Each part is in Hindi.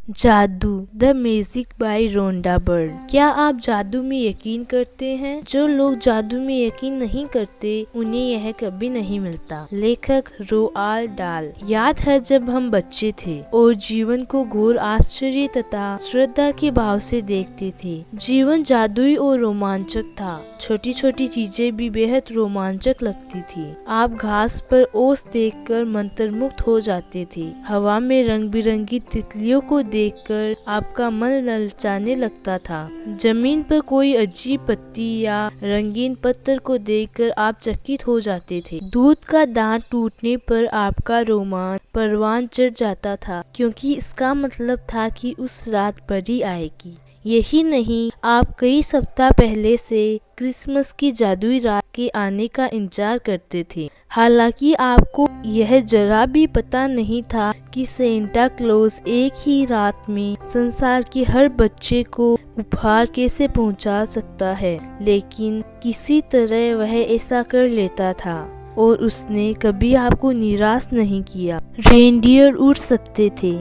जादू the magic by Rhonda Byrne. क्या आप जादू में यकीन करते हैं? जो लोग जादू में यकीन नहीं करते उन्हें यह कभी नहीं मिलता। लेखक रोआल्ड डाल। याद है जब हम बच्चे थे और जीवन को घोर आश्चर्य तथा श्रद्धा के भाव से देखते थे। जीवन जादुई और रोमांचक था। छोटी छोटी चीजें भी बेहद रोमांचक लगती थी। आप घास पर ओस देखकर मंत्रमुग्ध हो जाते थे। हवा में रंग बिरंगी तितलियों को देखकर आपका मन ललचाने लगता था। जमीन पर कोई अजीब पत्ती या रंगीन पत्थर को देखकर आप चकित हो जाते थे। दूध का दांत टूटने पर आपका रोमांच परवान चढ़ जाता था, क्योंकि इसका मतलब था कि उस रात परी आएगी। यही नहीं, आप कई सप्ताह पहले से क्रिसमस की जादुई रात के आने का इंतजार करते थे। हालांकि आपको यह जरा भी पता नहीं था कि सेंटा क्लॉज एक ही रात में संसार के हर बच्चे को उपहार कैसे पहुंचा सकता है, लेकिन किसी तरह वह ऐसा कर लेता था और उसने कभी आपको निराश नहीं किया। रेनडियर उड़ सकते थे,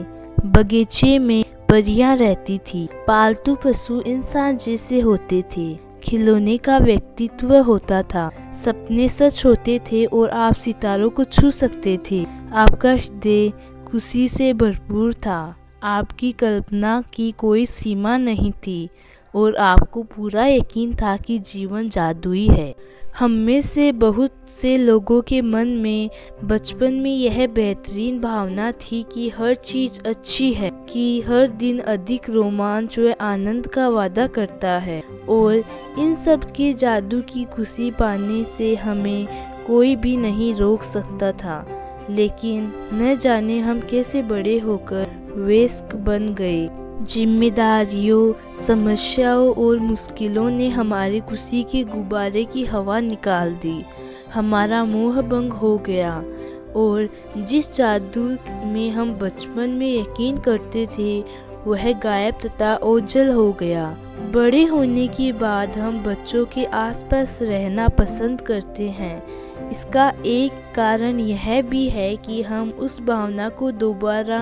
बगीचे में परियां रहती थी, पालतू पशु इंसान जैसे होते थे, खिलौने का व्यक्तित्व होता था, सपने सच होते थे और आप सितारों को छू सकते थे। आपका हृदय खुशी से भरपूर था, आपकी कल्पना की कोई सीमा नहीं थी और आपको पूरा यकीन था कि जीवन जादुई है। हम में से बहुत से लोगों के मन में बचपन में यह बेहतरीन भावना थी कि हर चीज अच्छी है, कि हर दिन अधिक रोमांच व आनंद का वादा करता है और इन सब के जादू की खुशी पाने से हमें कोई भी नहीं रोक सकता था। लेकिन न जाने हम कैसे बड़े होकर वयस्क बन गए। जिम्मेदारियों, समस्याओं और मुश्किलों ने हमारी खुशी के गुब्बारे की हवा निकाल दी। हमारा मोह भंग हो गया और जिस जादू में हम बचपन में यकीन करते थे वह गायब तथा ओझल हो गया। बड़े होने के बाद हम बच्चों के आसपास रहना पसंद करते हैं। इसका एक कारण यह भी है कि हम उस भावना को दोबारा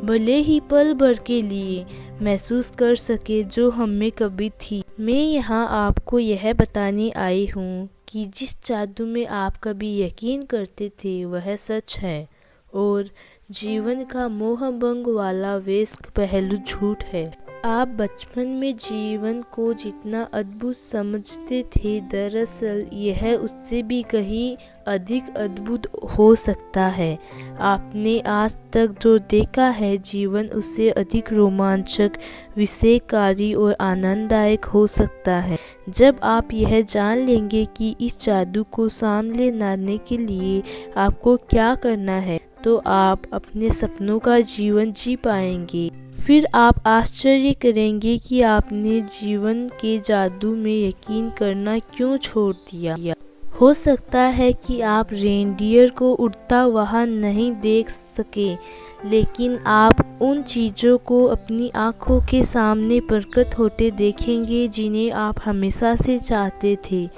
भले ही पल भर के लिए महसूस कर सके जो हमें कभी थी। मैं यहाँ आपको यह बताने आई हूँ कि जिस जादू में आप कभी यकीन करते थे वह सच है और जीवन का मोह भंग वाला वयस्क पहलू झूठ है। आप बचपन में जीवन को जितना अद्भुत समझते थे, दरअसल यह उससे भी कहीं अधिक अद्भुत हो सकता है। आपने आज तक जो देखा है जीवन उससे अधिक रोमांचक, विषयकारी और आनंददायक हो सकता है। जब आप यह जान लेंगे कि इस जादू को सामने लाने के लिए आपको क्या करना है, तो आप अपने सपनों का जीवन जी पाएंगे। फिर आप आश्चर्य करेंगे कि आपने जीवन के जादू में यकीन करना क्यों छोड़ दिया। हो सकता है कि आप रेनडियर को उड़ता वहां नहीं देख सके, लेकिन आप उन चीज़ों को अपनी आंखों के सामने प्रकट होते देखेंगे जिन्हें आप हमेशा से चाहते थे।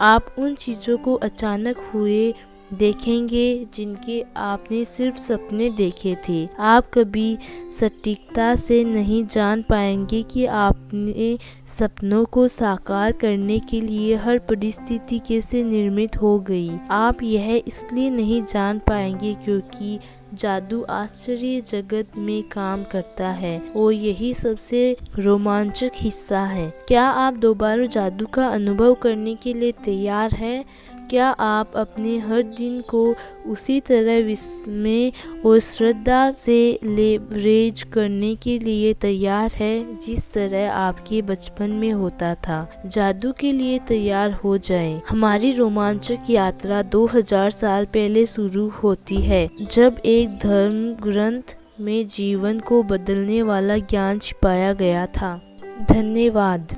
आप उन चीज़ों को अचानक हुए देखेंगे जिनके आपने सिर्फ सपने देखे थे। आप कभी सटीकता से नहीं जान पाएंगे कि आपने सपनों को साकार करने के लिए हर परिस्थिति कैसे निर्मित हो गई। आप यह इसलिए नहीं जान पाएंगे क्योंकि जादू आश्चर्य जगत में काम करता है और यही सबसे रोमांचक हिस्सा है। क्या आप दोबारा जादू का अनुभव करने के लिए तैयार हैं? क्या आप अपने हर दिन को उसी तरह विस्मय और श्रद्धा से लेवरेज करने के लिए तैयार है जिस तरह आपके बचपन में होता था? जादू के लिए तैयार हो जाएं। हमारी रोमांचक यात्रा 2000 साल पहले शुरू होती है, जब एक धर्म ग्रंथ में जीवन को बदलने वाला ज्ञान छिपाया गया था। धन्यवाद।